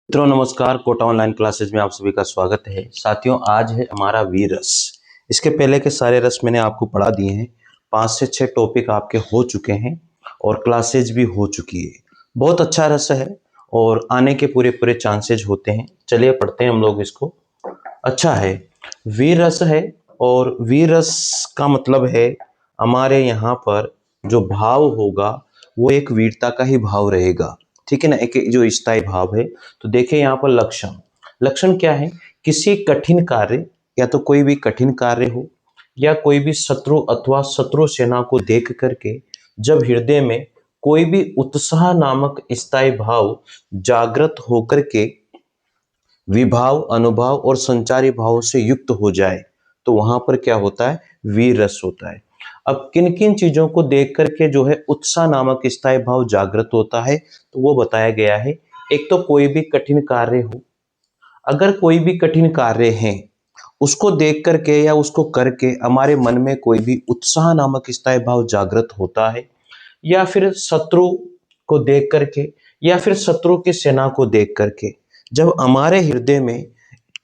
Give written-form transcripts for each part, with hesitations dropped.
मित्रों नमस्कार, Kota online classes में आप सभी का स्वागत है। साथियों, आज है हमारा वीर रस। इसके पहले के सारे रस मैंने आपको पढ़ा दिए हैं। 5 से 6 टॉपिक आपके हो चुके हैं और क्लासेज भी हो चुकी है। बहुत अच्छा रस है और आने के पूरे पूरे चांसेज होते हैं। चलिए पढ़ते हैं हम लोग इसको। अच्छा है, वीर रस है और वीर रस का मतलब है हमारे यहाँ पर जो भाव होगा वो एक वीरता का ही भाव रहेगा। ठीक है ना, एक जो स्थायी भाव है। तो देखिए यहाँ पर लक्षण लक्षण क्या है? किसी कठिन कार्य या तो कोई भी कठिन कार्य हो या कोई भी शत्रु अथवा शत्रु सेना को देख करके जब हृदय में कोई भी उत्साह नामक स्थायी भाव जागृत होकर के विभाव अनुभाव और संचारी भाव से युक्त हो जाए तो वहां पर क्या होता है? वीर रस होता है। अब किन किन चीजों को देख करके जो है उत्साह नामक स्थायी भाव जागृत होता है तो वो बताया गया है। एक तो कोई भी कठिन कार्य हो, अगर कोई भी कठिन कार्य है उसको देख करके या उसको करके हमारे मन में कोई भी उत्साह नामक स्थायी भाव जागृत होता है, या फिर शत्रु को देख करके या फिर शत्रु की सेना को देख करके जब हमारे हृदय में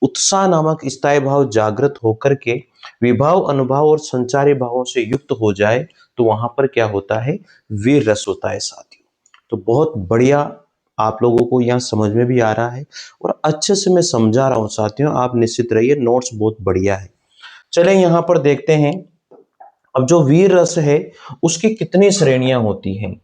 उत्साह नामक स्थायी भाव जागृत होकर के विभाव अनुभाव और संचारी भावों से युक्त हो जाए तो वहां पर क्या होता है? वीर रस होता है साथियों। तो बहुत बढ़िया, आप लोगों को यहाँ समझ में भी आ रहा है और अच्छे से मैं समझा रहा हूँ साथियों। आप निश्चित रहिए, नोट्स बहुत बढ़िया है। चले यहाँ पर देखते हैं। अब जो वीर रस है उसकी कितनी श्रेणियां होती हैं?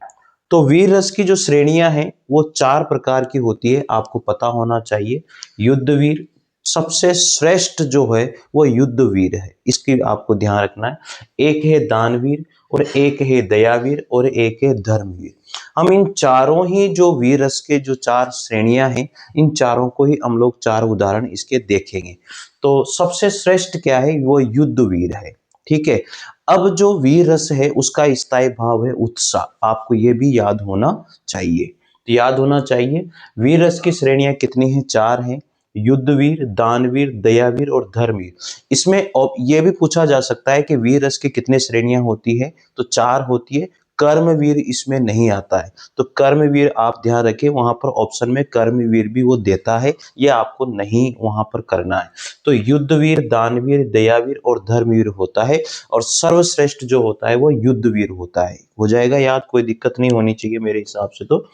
तो वीर रस की जो श्रेणियां हैं वो 4 प्रकार की होती है, आपको पता होना चाहिए। युद्ध वीर सबसे श्रेष्ठ जो है वो युद्ध वीर है, इसकी आपको ध्यान रखना है। एक है दानवीर और एक है दयावीर और एक है धर्मवीर। हम इन चारों ही जो वीर रस के जो 4 श्रेणियां हैं, इन चारों को ही हम लोग 4 उदाहरण इसके देखेंगे। तो सबसे श्रेष्ठ क्या है? वो युद्ध वीर है। ठीक है। अब जो वीर रस है उसका स्थायी भाव है उत्साह, आपको ये भी याद होना चाहिए। तो याद होना चाहिए वीर रस की श्रेणियां कितनी हैं? 4 हैं। युद्धवीर, दानवीर, दयावीर और धर्मवीर। इसमें ये भी पूछा जा सकता है कि वीर रस की कितने श्रेणियां होती है? तो 4 होती है। कर्मवीर इसमें नहीं आता है, तो कर्मवीर आप ध्यान रखें, वहां पर ऑप्शन में कर्मवीर भी वो देता है, ये आपको नहीं वहां पर करना है। तो युद्धवीर, दानवीर, दयावीर और धर्मवीर होता है और सर्वश्रेष्ठ जो होता है वो युद्धवीर होता है। हो जाएगा याद, कोई दिक्कत नहीं होनी चाहिए मेरे हिसाब से। तो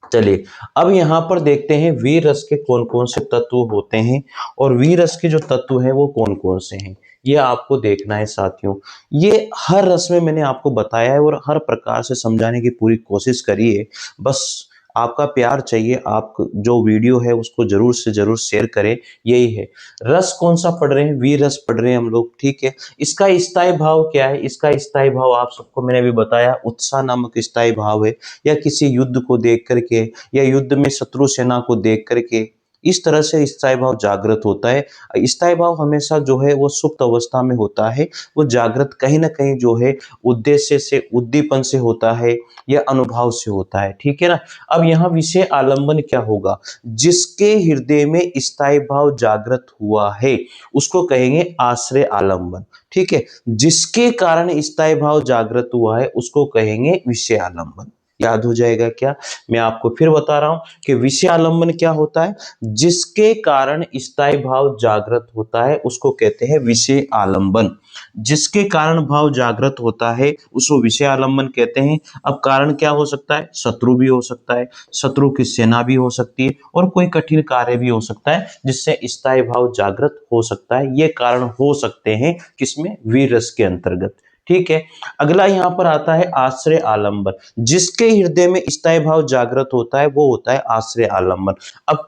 चलिए अब यहां पर देखते हैं वीर रस के कौन कौन से तत्व होते हैं और वीर रस के जो तत्व हैं वो कौन कौन से हैं, ये आपको देखना है साथियों। ये हर रस में मैंने आपको बताया है और हर प्रकार से समझाने की पूरी कोशिश करी है। बस आपका प्यार चाहिए, आप जो वीडियो है उसको जरूर से जरूर शेयर करें, यही है। रस कौन सा पढ़ रहे हैं? वीर रस पढ़ रहे हैं हम लोग। ठीक है। इसका स्थायी भाव क्या है? इसका स्थायी भाव आप सबको मैंने अभी बताया, उत्साह नामक स्थायी भाव है, या किसी युद्ध को देख करके या युद्ध में शत्रु सेना को देख करके इस तरह से स्थायी भाव जागृत होता है। स्थायी भाव हमेशा जो है वो सुप्त अवस्था में होता है, वो जागृत कहीं ना कहीं जो है उद्देश्य से, उद्दीपन से होता है या अनुभव से होता है। ठीक है ना। अब यहाँ विषय आलंबन क्या होगा? जिसके हृदय में स्थायी भाव जागृत हुआ है उसको कहेंगे आश्रय आलंबन। ठीक है। जिसके कारण स्थायी भाव जागृत हुआ है उसको कहेंगे विषय आलंबन। याद हो जाएगा क्या? मैं आपको फिर बता रहा हूं कि विषय आलंबन क्या होता है। जिसके कारण स्थायी भाव जागृत होता है उसको कहते हैं विषय आलंबन। जिसके कारण भाव जागृत होता है उसको विषय आलंबन कहते हैं। अब कारण क्या हो सकता है? शत्रु भी हो सकता है, शत्रु की सेना भी हो सकती है और कोई कठिन कार्य भी हो सकता है जिससे स्थायी भाव जागृत हो सकता है। ये कारण हो सकते हैं किसमें? वीर रस के अंतर्गत। ठीक है। अगला यहां पर आता है आश्रय आलंबन। जिसके हृदय में स्थायी भाव जागृत होता है वो होता है आश्रय आलंबन। अब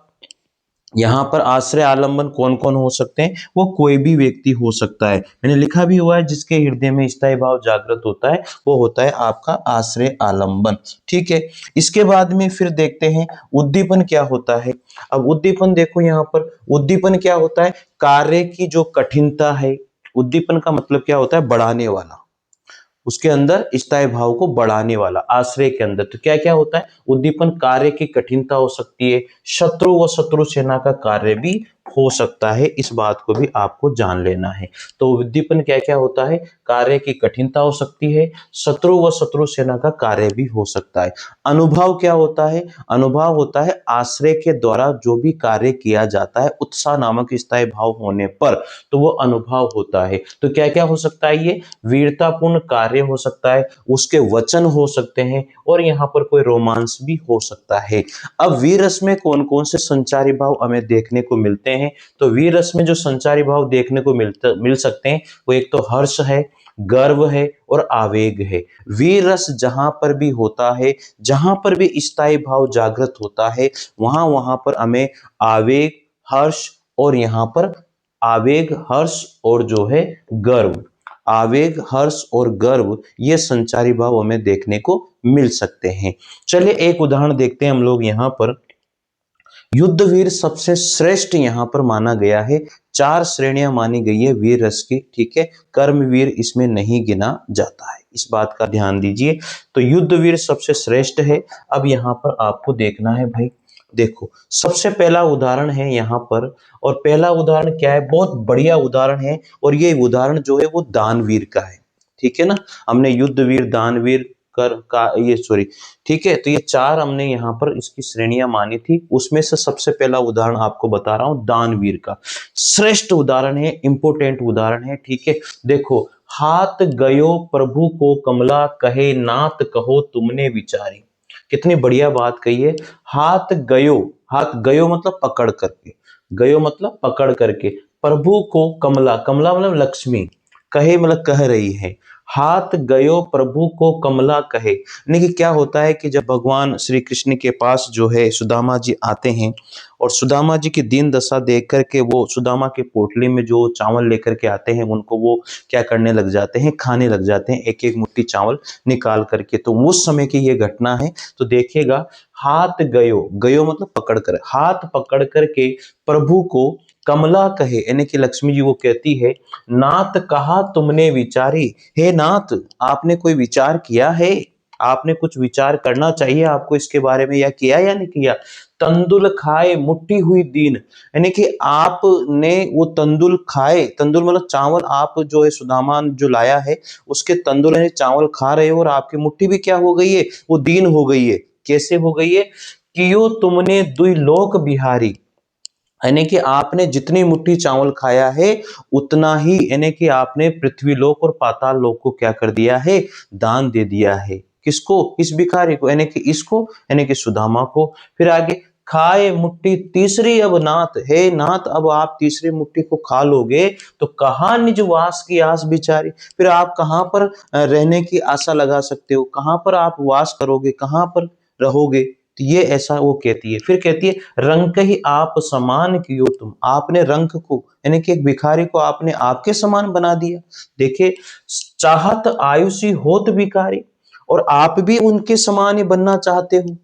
यहां पर आश्रय आलंबन कौन कौन हो सकते हैं? वो कोई भी व्यक्ति हो सकता है। मैंने लिखा भी हुआ है, जिसके हृदय में स्थायी भाव जागृत होता है वो होता है आपका आश्रय आलंबन। ठीक है। इसके बाद में फिर देखते हैं उद्दीपन क्या होता है। अब उद्दीपन देखो, यहाँ पर उद्दीपन क्या होता है? कार्य की जो कठिनता है, उद्दीपन का मतलब क्या होता है? बढ़ाने वाला, उसके अंदर स्थायी भाव को बढ़ाने वाला। आश्रय के अंदर तो क्या क्या होता है? उद्दीपन कार्य की कठिनता हो सकती है, शत्रु व शत्रु सेना का कार्य भी हो सकता है, इस बात को भी आपको जान लेना है। तो उद्दीपन क्या क्या होता है, कार्य की कठिनता हो सकती है, शत्रु व शत्रु सेना का कार्य भी हो सकता है। अनुभव क्या होता है, अनुभव होता है आश्रय के द्वारा जो भी कार्य किया जाता है उत्साह नामक स्थायी भाव होने पर, तो वो अनुभव होता है। तो क्या क्या हो सकता है, ये वीरतापूर्ण कार्य हो सकता है, उसके वचन हो सकते हैं, और यहाँ पर कोई रोमांस भी हो सकता है। अब वीर रस में कौन कौन से संचारी भाव हमें देखने को मिलते हैं, तो वीर रस में जो संचारी भाव देखने को मिल सकते हैं, वो एक तो हर्ष है, गर्व है और आवेग है। वीर रस जहां पर भी होता है, जहां पर भी स्थायी भाव जागृत होता है, वहां वहां पर हमें आवेग, हर्ष और यहाँ पर आवेग, हर्ष और जो है गर्व, आवेग, हर्ष और गर्व, ये संचारी भाव हमें देखने को मिल सकते हैं। चलिए एक उदाहरण देखते हैं हम लोग यहाँ पर। युद्धवीर सबसे श्रेष्ठ यहाँ पर माना गया है, 4 श्रेणियां मानी गई है वीर रस की, ठीक है। कर्मवीर इसमें नहीं गिना जाता है, इस बात का ध्यान दीजिए। तो युद्धवीर सबसे श्रेष्ठ है। अब यहाँ पर आपको देखना है भाई, देखो सबसे पहला उदाहरण है यहाँ पर, और पहला उदाहरण क्या है, बहुत बढ़िया उदाहरण है, और ये उदाहरण जो है वो दानवीर का है, ठीक है ना। हमने युद्धवीर, दानवीर, कर का ये सॉरी, ठीक है। तो ये 4 हमने यहाँ पर इसकी श्रेणियां मानी थी, उसमें से सबसे पहला उदाहरण आपको बता रहा हूं दानवीर का। श्रेष्ठ उदाहरण है, इंपोर्टेंट उदाहरण है, ठीक है। देखो, हाथ गयो प्रभु को कमला, कहे नाथ कहो तुमने विचारी। कितनी बढ़िया बात कही है। हाथ गयो, हाथ गयो मतलब पकड़ करके, गयो मतलब पकड़ करके, प्रभु को कमला, कमला मतलब लक्ष्मी, कहे मतलब कह रही है, हाथ गयो प्रभु को कमला कहे। यानी कि क्या होता है कि जब भगवान श्री कृष्ण के पास जो है सुदामा जी आते हैं, और सुदामा जी की दीन दशा देख करके वो सुदामा के पोटली में जो चावल लेकर के आते हैं, उनको वो क्या करने लग जाते हैं, खाने लग जाते हैं, एक एक मुट्ठी चावल निकाल करके। तो उस समय की ये घटना है। तो देखिएगा, हाथ गयो, गयो मतलब पकड़ कर, हाथ पकड़ करके प्रभु को कमला कहे, यानी कि लक्ष्मी जी वो कहती है, नाथ कहा तुमने विचारी, हे नाथ आपने कोई विचार किया है, आपने कुछ विचार करना चाहिए आपको इसके बारे में, या किया या नहीं किया। तंदुल खाए मुट्ठी हुई दीन, यानी कि आपने वो तंदुल खाए, तंदुल मतलब चावल, आप जो है सुदामा जो लाया है उसके तंदुल यानी चावल खा रहे हो, और आपकी मुट्ठी भी क्या हो गई है, वो दीन हो गई है। कैसे हो गई है, कियो तुमने दुई लोक बिहारी, यानी कि आपने जितनी मुट्ठी चावल खाया है उतना ही, यानी कि आपने पृथ्वी लोक और पाताल लोक को क्या कर दिया है, दान दे दिया है। किसको, इस भिखारी को, यानी कि इसको, यानी कि सुदामा को। फिर आगे, खाए मुट्ठी तीसरी अब नाथ, हे नाथ अब आप तीसरी मुट्ठी को खा लोगे तो कहाँ निज वास की आस बिचारी, फिर आप कहाँ पर रहने की आशा लगा सकते हो, कहाँ पर आप वास करोगे, कहाँ पर रहोगे। तो ये ऐसा वो कहती है। फिर कहती है, रंक ही आप समान कियो तुम, आपने रंक को, यानी कि एक भिखारी को आपने आपके समान बना दिया। देखिए, चाहत आयुषी होत भिखारी, और आप भी उनके समान ही बनना चाहते हो।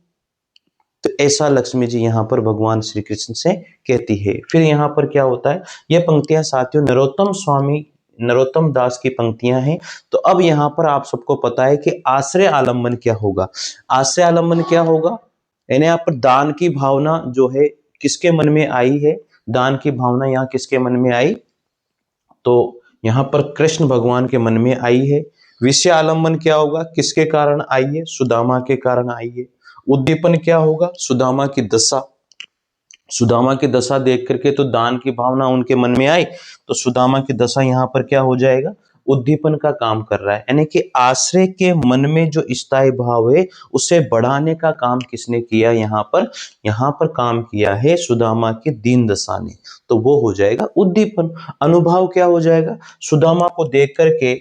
तो ऐसा लक्ष्मी जी यहाँ पर भगवान श्री कृष्ण से कहती है। फिर यहाँ पर क्या होता है, ये पंक्तियां साथियों नरोत्तम स्वामी, नरोत्तम दास की पंक्तियां हैं। तो अब यहाँ पर आप सबको पता है कि आश्रय आलंबन क्या होगा, आश्रय आलंबन क्या होगा, यानी यहाँ पर दान की भावना जो है किसके मन में आई है, दान की भावना यहाँ किसके मन में आई, तो यहाँ पर कृष्ण भगवान के मन में आई है। विषय आलंबन क्या होगा, किसके कारण आई है, सुदामा के कारण आई है। उद्दीपन क्या होगा, सुदामा की दशा, सुदामा की दशा देख करके तो दान की भावना उनके मन में आई, तो सुदामा की दशा यहाँ पर क्या हो जाएगा, उद्दीपन का काम कर रहा है। यानी कि आश्रय के मन में जो स्थायी भाव है उसे बढ़ाने का काम किसने किया, यहाँ पर काम किया है सुदामा की दीन दशा ने, तो वो हो जाएगा उद्दीपन। अनुभव क्या हो जाएगा, सुदामा को देख करके,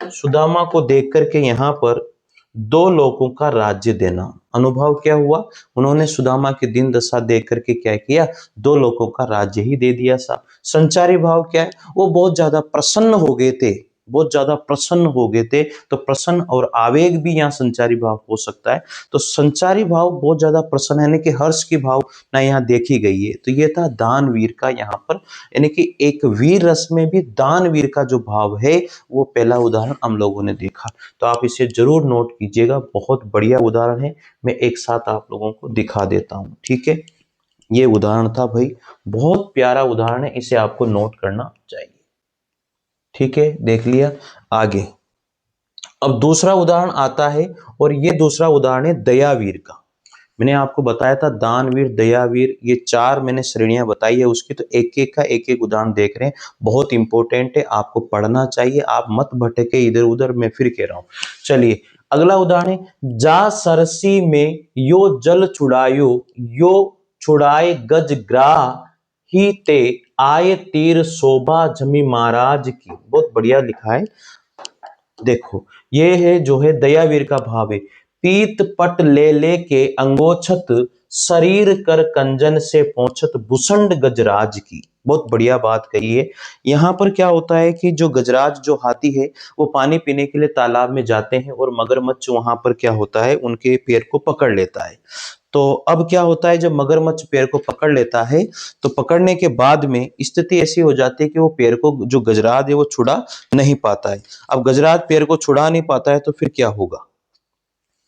सुदामा को देख करके यहाँ पर दो लोगों का राज्य देना। अनुभव क्या हुआ, उन्होंने सुदामा की दीन दशा देख करके क्या किया, दो लोगों का राज्य ही दे दिया सा। संचारी भाव क्या है, वो बहुत ज्यादा प्रसन्न हो गए थे, बहुत ज्यादा प्रसन्न हो गए थे। तो प्रसन्न और आवेग भी यहाँ संचारी भाव हो सकता है। तो संचारी भाव बहुत ज्यादा प्रसन्न है, यानी कि हर्ष की भाव ना यहाँ देखी गई है। तो ये था दानवीर का यहाँ पर, यानी कि एक वीर रस में भी दानवीर का जो भाव है वो पहला उदाहरण हम लोगों ने देखा। तो आप इसे जरूर नोट कीजिएगा, बहुत बढ़िया उदाहरण है। मैं एक साथ आप लोगों को दिखा देता हूं, ठीक है। ये उदाहरण था भाई, बहुत प्यारा उदाहरण है, इसे आपको नोट करना चाहिए। ठीक है, देख लिया। आगे अब दूसरा उदाहरण आता है, और ये दूसरा उदाहरण है दयावीर का। मैंने आपको बताया था दानवीर, दयावीर, ये चार मैंने श्रेणियां बताई है उसकी, तो एक एक का एक एक उदाहरण देख रहे हैं। बहुत इंपॉर्टेंट है, आपको पढ़ना चाहिए, आप मत भटके इधर उधर, मैं फिर कह रहा हूं। चलिए अगला उदाहरण है, जा सरसी में यो जल छुड़ायो, यो छुड़ाए गज ग्राह ही ते, आए तीर शोभा जमी महाराज की। बहुत बढ़िया लिखा है। देखो ये है जो है दयावीर का भाव है। पीत पट ले के अंगोछत, शरीर कर कंजन से पहुंचत भूषंड गजराज की। बहुत बढ़िया बात कही है। यहाँ पर क्या होता है कि जो गजराज जो हाथी है वो पानी पीने के लिए तालाब में जाते हैं, और मगरमच्छ वहां पर क्या होता है उनके पैर को पकड़ लेता है। तो अब क्या होता है, जब मगरमच्छ पैर को पकड़ लेता है तो पकड़ने के बाद में स्थिति ऐसी हो जाती है कि वो पैर को, जो गजराज है वो छुड़ा नहीं पाता है। अब गजराज पैर को छुड़ा नहीं पाता है तो फिर क्या होगा,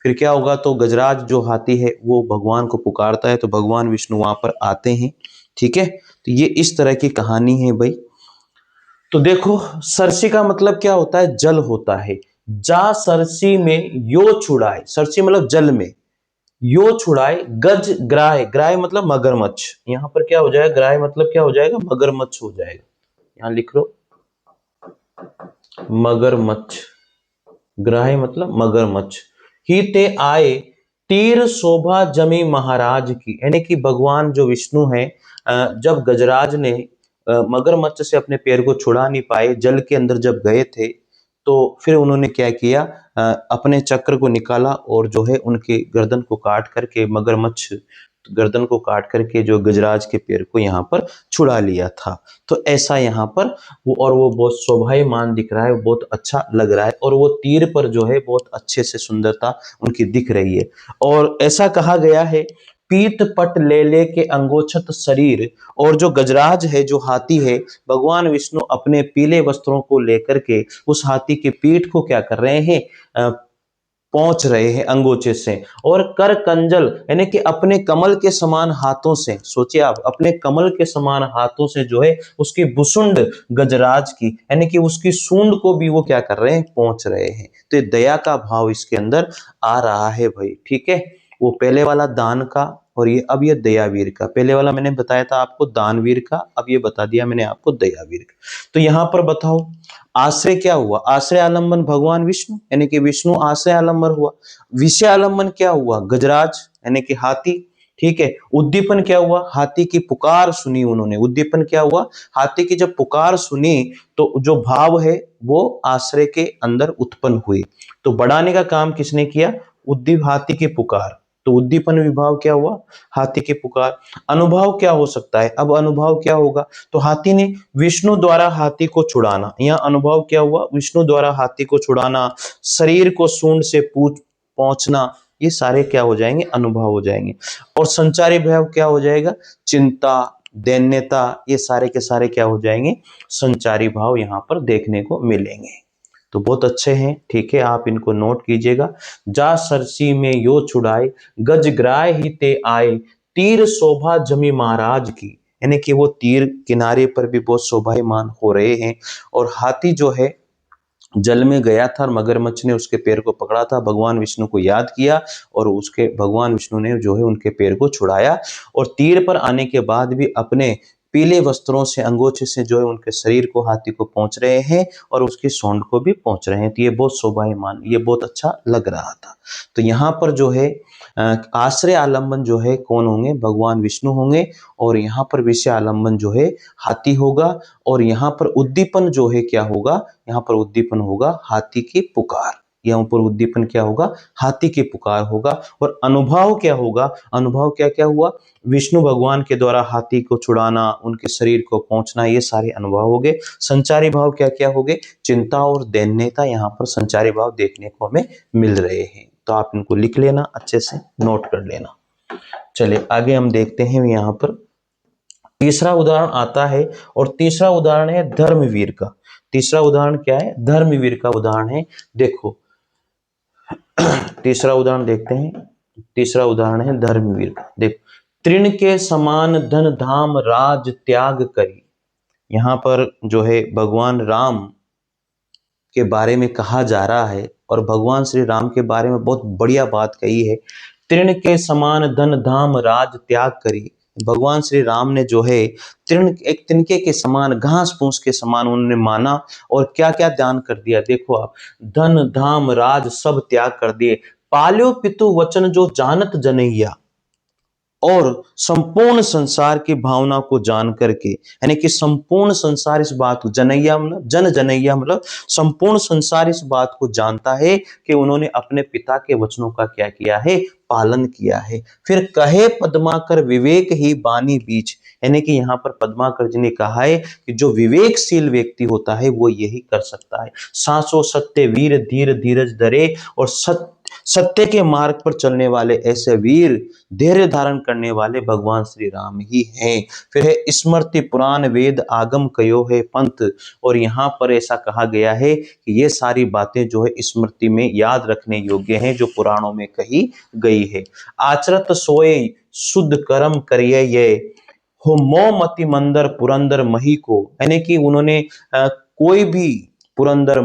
फिर क्या होगा, तो गजराज जो हाथी है वो भगवान को पुकारता है, तो भगवान विष्णु वहां पर आते हैं। ठीक है, तो ये इस तरह की कहानी है भाई। तो देखो सरसी का मतलब क्या होता है, जल होता है। जा सरसी में यो छुड़ाए, सरसी मतलब जल में, यो छुड़ाए गज ग्राह, ग्राह मतलब मगरमच्छ, यहां पर क्या हो जाएगा, ग्राह मतलब क्या हो जाएगा, मगरमच्छ हो जाएगा। यहां लिख लो मगरमच्छ, ग्राह मतलब मगरमच्छ। ही ते आए तीर शोभा जमी महाराज की, यानी कि भगवान जो विष्णु है, जब गजराज ने मगरमच्छ से अपने पैर को छुड़ा नहीं पाए, जल के अंदर जब गए थे, तो फिर उन्होंने क्या किया, अपने चक्र को निकाला और जो है उनके गर्दन को काट करके, मगरमच्छ गर्दन को काट करके जो गजराज के पैर को यहाँ पर छुड़ा लिया था। तो ऐसा यहाँ पर वो, और वो बहुत शोभायमान दिख रहा है, वो बहुत अच्छा लग रहा है, और वो तीर पर जो है बहुत अच्छे से सुंदरता उनकी दिख रही है। और ऐसा कहा गया है, पीत पट ले के अंगोछत शरीर, और जो गजराज है, जो हाथी है, भगवान विष्णु अपने पीले वस्त्रों को लेकर के उस हाथी के पीठ को क्या कर रहे हैं, पहुंच रहे हैं अंगोछे से। और कर कंजल, यानी कि अपने कमल के समान हाथों से, सोचिए आप, अपने कमल के समान हाथों से जो है उसकी भुसुंड गजराज की, यानी कि उसकी सूंड को भी वो क्या कर रहे हैं, पहुंच रहे हैं। तो ये दया का भाव इसके अंदर आ रहा है भाई। ठीक है, वो पहले वाला दान का, और ये अब ये दयावीर का। पहले वाला मैंने बताया था आपको दानवीर का, अब ये बता दिया मैंने आपको दयावीर का। तो यहां पर बताओ आश्रय क्या हुआ, आश्रय आलंबन भगवान विष्णु, यानी कि विष्णु आश्रय आलंबन हुआ। विषय आलंबन क्या हुआ, गजराज यानी कि हाथी। ठीक है, उद्दीपन क्या हुआ, हाथी की पुकार सुनी उन्होंने, उद्दीपन क्या हुआ, हाथी की जब पुकार सुनी तो जो भाव है वो आश्रय के अंदर उत्पन्न हुए। तो बढ़ाने का काम किसने किया, उद्दीप, हाथी की पुकार। तो उद्दीपन विभाव क्या हुआ, हाथी की पुकार। अनुभव क्या हो सकता है, अब अनुभव क्या होगा, तो हाथी ने विष्णु द्वारा हाथी को छुड़ाना, यहाँ अनुभव क्या हुआ, विष्णु द्वारा हाथी को छुड़ाना, शरीर को सूंड से पूछ पहुंचना, ये सारे क्या हो जाएंगे, अनुभव हो जाएंगे। और संचारी भाव क्या हो जाएगा, चिंता, दैन्यता, ये सारे के सारे क्या हो जाएंगे, संचारी भाव यहाँ पर देखने को मिलेंगे। तो बहुत अच्छे हैं। ठीक है, आप इनको नोट कीजिएगा। जा सरसी में यो छुड़ाए, गज ग्राह ही ते आए, तीर शोभा जमी महाराज की, यानी कि वो तीर किनारे पर भी बहुत शोभायमान हो रहे हैं। और हाथी जो है जल में गया था और मगरमच्छ ने उसके पैर को पकड़ा था, भगवान विष्णु को याद किया और उसके भगवान विष्णु ने जो है उनके पैर को छुड़ाया, और तीर पर आने के बाद भी अपने पीले वस्त्रों से, अंगोछे से जो है उनके शरीर को, हाथी को पहुंच रहे हैं, और उसकी सूंड को भी पहुंच रहे हैं। तो ये बहुत शोभायमान, ये बहुत अच्छा लग रहा था। तो यहाँ पर जो है आश्रय आलंबन जो है कौन होंगे, भगवान विष्णु होंगे, और यहाँ पर विषय आलंबन जो है हाथी होगा, और यहाँ पर उद्दीपन जो है क्या होगा, यहाँ पर उद्दीपन होगा हाथी की पुकार। यहाँ पर उद्दीपन क्या होगा, हाथी की पुकार होगा। और अनुभव क्या होगा, अनुभव क्या क्या हुआ, विष्णु भगवान के द्वारा हाथी को छुड़ाना, उनके शरीर को पहुंचना, ये सारे अनुभव हो गए। संचारी भाव क्या क्या हो गए, चिंता और दैन्यता, यहाँ पर संचारी भाव देखने को हमें मिल रहे हैं। तो आप इनको लिख लेना, अच्छे से नोट कर लेना। चलिए आगे हम देखते हैं। यहाँ पर तीसरा उदाहरण आता है, और तीसरा उदाहरण है धर्मवीर का। तीसरा उदाहरण क्या है, धर्मवीर का उदाहरण है। देखो तीसरा उदाहरण देखते हैं। तीसरा उदाहरण है धर्मवीर का। देखो तृण के समान धन धाम राज त्याग करी। यहाँ पर जो है भगवान राम के बारे में कहा जा रहा है और भगवान श्री राम के बारे में बहुत बढ़िया बात कही है। तृण के समान धन धाम राज त्याग करी। भगवान श्री राम ने जो है तृण, एक तिनके के समान, घास फूस के समान उन्होंने माना और क्या क्या दान कर दिया। देखो आप, धन धाम राज सब त्याग कर दिए। पाल्यो पितु वचन जो जानत जनैया, और संपूर्ण संसार की भावना को जान करके, यानी कि संपूर्ण संसार इस बात को, जनैया मतलब जन जनैया मतलब संपूर्ण संसार इस बात को जानता है कि उन्होंने अपने पिता के वचनों का क्या किया है, पालन किया है। फिर कहे पद्माकर विवेक ही बानी बीच, यानी कि यहाँ पर पद्माकर जी ने कहा है कि जो विवेकशील व्यक्ति होता है वो यही कर सकता है। सांसो सत्य वीर धीर धीरज धरे, और सत्य के मार्ग पर चलने वाले ऐसे वीर, धैर्य धारण करने वाले भगवान श्री राम ही हैं। फिर है स्मृति पुराण वेद आगम कयो है पंथ, और यहाँ पर ऐसा कहा गया है कि ये सारी बातें जो है स्मृति में याद रखने योग्य हैं, जो पुराणों में कही गई है। आचरत सोए शुद्ध कर्म करिए ये, हो मोमति मंदर पुरंदर मही को, यानी कि उन्होंने कोई भी, पुरंदर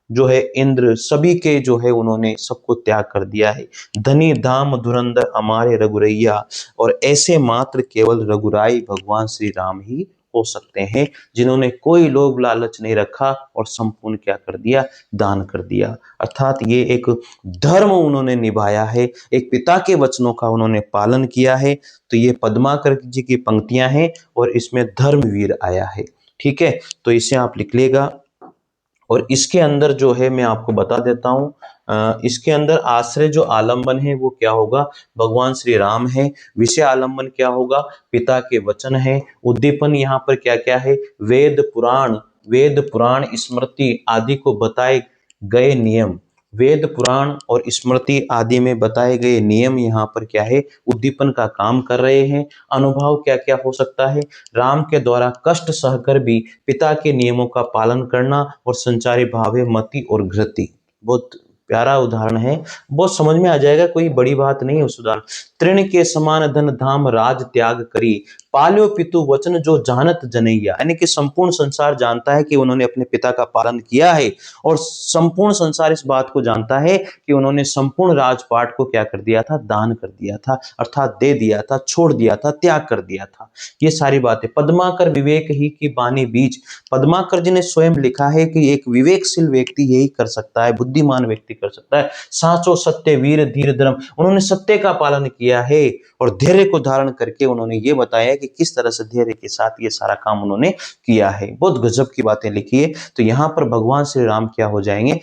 जो है इंद्र, सभी के जो है उन्होंने सबको त्याग कर दिया है। धनी धाम धुरंधर हमारे रघुरैया, और ऐसे मात्र केवल रघुराई भगवान श्री राम ही हो सकते हैं, जिन्होंने कोई लोभ लालच नहीं रखा और संपूर्ण क्या कर दिया, दान कर दिया। अर्थात ये एक धर्म उन्होंने निभाया है, एक पिता के वचनों का उन्होंने पालन किया है। तो ये पद्माकर जी की पंक्तियां हैं और इसमें धर्मवीर आया है। ठीक है, तो इसे आप लिख लेगा। और इसके अंदर जो है मैं आपको बता देता हूं, इसके अंदर आश्रय जो आलंबन है वो क्या होगा, भगवान श्री राम है। विषय आलंबन क्या होगा, पिता के वचन है। उद्दीपन यहाँ पर क्या क्या है, वेद पुराण स्मृति आदि को बताए गए नियम, वेद पुराण और स्मृति आदि में बताए गए नियम यहाँ पर क्या है, उद्दीपन का काम कर रहे हैं। अनुभव क्या क्या हो सकता है, राम के द्वारा कष्ट सहकर भी पिता के नियमों का पालन करना, और संचारी भाव है मति और घृति। बहुत प्यारा उदाहरण है, बहुत समझ में आ जाएगा, कोई बड़ी बात नहीं है उस उदाहरण। तृण के समान धन धाम राज त्याग करी, पाल्यो पितु वचन जो जानत जनैया, यानी कि संपूर्ण संसार जानता है कि उन्होंने अपने पिता का पालन किया है, और संपूर्ण संसार इस बात को जानता है कि उन्होंने संपूर्ण राजपाट को क्या कर दिया था, दान कर दिया था, अर्थात दे दिया था, छोड़ दिया था, त्याग कर दिया था। ये सारी बातें पद्माकर विवेक ही की बानी बीज, पद्माकर जी ने स्वयं लिखा है कि एक विवेकशील व्यक्ति यही कर सकता है, बुद्धिमान व्यक्ति कर सकता है। साचो सत्य वीर धीर धर्म, उन्होंने सत्य का पालन किया है और धैर्य को धारण करके उन्होंने ये बताया कि किस तरह से धैर्य के साथ ये सारा काम उन्होंने किया है। बहुत गजब की बातें लिखी है। तो यहाँ पर भगवान श्री राम क्या हो जाएंगे,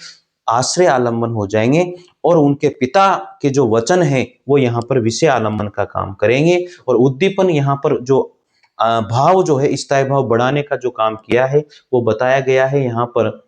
आश्रय आलंबन हो जाएंगे, और उनके पिता के जो वचन है वो यहाँ पर विषय आलंबन का काम करेंगे। और उद्दीपन यहाँ पर जो भाव जो है, स्थायी भाव बढ़ाने का जो काम किया है वो बताया गया है। यहाँ पर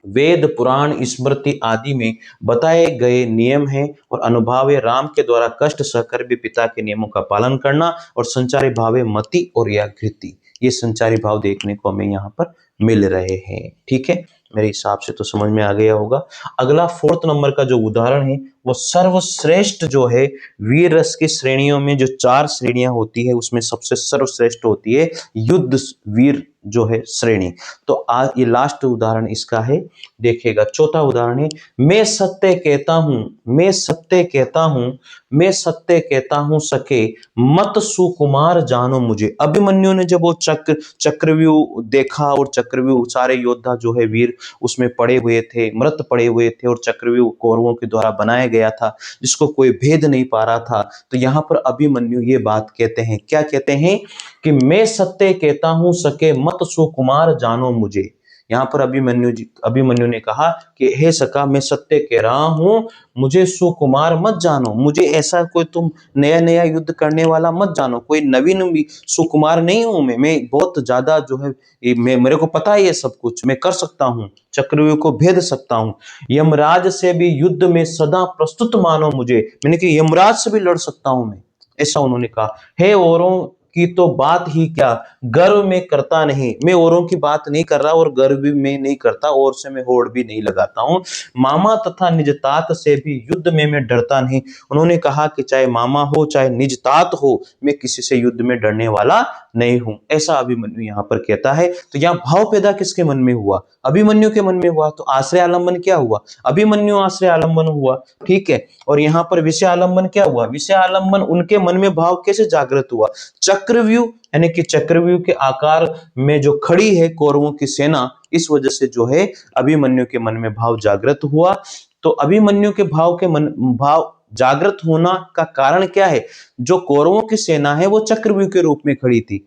वेद पुराण स्मृति आदि में बताए गए नियम हैं, और अनुभाव राम के द्वारा कष्ट सहकर भी पिता के नियमों का पालन करना, और संचारी भाव मति और या घृति, ये संचारी भाव देखने को हमें यहाँ पर मिल रहे हैं। ठीक है, मेरे हिसाब से तो समझ में आ गया होगा। अगला 4th नंबर का जो उदाहरण है वो सर्वश्रेष्ठ जो है वीर रस की श्रेणियों में, जो 4 श्रेणियां होती है उसमें सबसे सर्वश्रेष्ठ होती है युद्ध वीर जो है श्रेणी। तो आज ये लास्ट उदाहरण इसका है, देखिएगा। 4था उदाहरण है, मैं सत्य कहता हूं, मैं सत्य कहता हूं, मैं सत्य कहता हूं सके मत सुकुमार जानो मुझे। अभिमन्यु ने जब वो चक्रव्यूह देखा, और चक्रव्यूह सारे योद्धा जो है वीर उसमें पड़े हुए थे, मृत पड़े हुए थे, और चक्रव्यूह कौरवों के द्वारा बनाया गया था जिसको कोई भेद नहीं पा रहा था। तो यहाँ पर अभिमन्यु ये बात कहते हैं, क्या कहते हैं कि मैं सत्य कहता हूं सके मत सुकुमार जानो मुझे। यहाँ पर अभिमन्यु ने कहा कि हे सखा, मैं सत्य कह रहा हूं, मुझे सुकुमार मत जानो, मुझे ऐसा कोई तुम नया नया युद्ध करने वाला मत जानो, कोई नवीन सुकुमार नहीं हूं मैं बहुत ज्यादा जो है मेरे को पता है ये सब कुछ मैं कर सकता हूं, चक्रव्यूह को भेद सकता हूं। यमराज से भी युद्ध में सदा प्रस्तुत मानो मुझे, मैंने कि यमराज से भी लड़ सकता हूं मैं, ऐसा उन्होंने कहा। हे औरों की तो बात ही क्या, गर्व में करता नहीं। मैं औरों की बात नहीं कर रहा और गर्व भी मैं नहीं करता, और से मैं होड़ भी नहीं लगाता हूं। मामा तथा निजतात से भी युद्ध में मैं डरता नहीं। उन्होंने कहा कि चाहे मामा हो चाहे निजतात हो, मैं किसी से युद्ध में डरने वाला नहीं हूं, ऐसा अभिमन्यु यहां पर कहता है। तो यहां भाव पैदा किसके मन में हुआ, अभिमन्यु के मन में हुआ। तो आश्रय आलंबन क्या हुआ, अभिमन्यु आश्रय आलंबन हुआ, ठीक है। और यहां पर विषय आलंबन क्या हुआ, विषय आलंबन उनके मन में भाव कैसे जागृत हुआ, चक्रव्यूह, यानी कि चक्रव्यूह के आकार में जो खड़ी है कौरवों की सेना, इस वजह से जो है अभिमन्यु के मन में भाव जागृत हुआ। तो अभिमन्यु के भाव जागृत होना का कारण क्या है, जो कौरवों की सेना है वो चक्रव्यूह के रूप में खड़ी थी,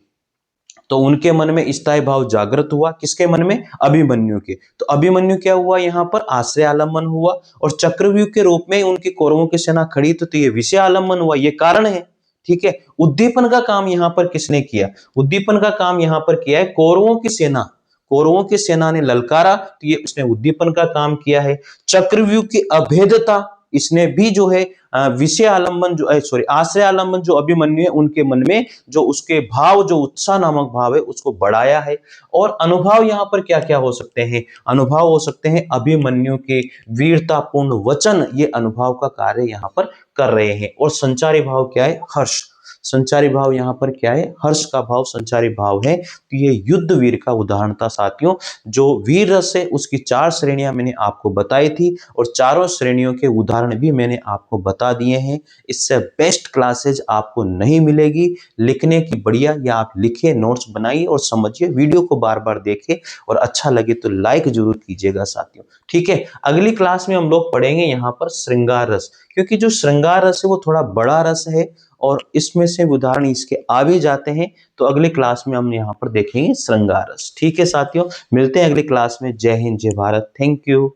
तो उनके मन में स्थायी भाव जागृत हुआ, किसके मन में, अभिमन्यु के। तो अभिमन्यु क्या हुआ, यहाँ पर आश्रय आलम्बन हुआ, और चक्रव्यूह के रूप में उनकी कौरवों की सेना खड़ी, तो ये विषय आलम्बन हुआ, ये कारण है, ठीक है। उद्दीपन का काम यहाँ पर किसने किया, उद्दीपन का काम यहाँ पर किया है कौरवों की सेना, कौरवों की सेना ने ललकारा, तो ये उसने उद्दीपन का काम किया है। चक्रव्यूह की अभेदता, इसने भी जो है विषय आलंबन जो सॉरी आश्रय आलंबन जो अभिमन्यु है उनके मन में जो उसके भाव, जो उत्साह नामक भाव है उसको बढ़ाया है। और अनुभव यहाँ पर क्या क्या हो सकते हैं, अनुभव हो सकते हैं अभिमन्यु के वीरतापूर्ण वचन, ये अनुभव का कार्य यहाँ पर कर रहे हैं। और संचारी भाव क्या है, हर्ष, संचारी भाव यहाँ पर क्या है, हर्ष का भाव संचारी भाव है। तो ये युद्ध वीर का उदाहरण था साथियों। जो वीर रस है उसकी 4 श्रेणियां मैंने आपको बताई थी, और चारों श्रेणियों के उदाहरण भी मैंने आपको बता दिए हैं। इससे बेस्ट क्लासेज आपको नहीं मिलेगी, लिखने की बढ़िया, या आप लिखिए, नोट्स बनाइए और समझिए, वीडियो को बार बार देखिए, और अच्छा लगे तो लाइक जरूर कीजिएगा साथियों, ठीक है। अगली क्लास में हम लोग पढ़ेंगे यहाँ पर श्रृंगार रस, क्योंकि जो श्रृंगार रस है वो थोड़ा बड़ा रस है, और इसमें से उदाहरण इसके आ भी जाते हैं। तो अगली क्लास में हम यहाँ पर देखेंगे श्रृंगार रस, ठीक है साथियों। मिलते हैं अगली क्लास में। जय हिंद, जय भारत, थैंक यू।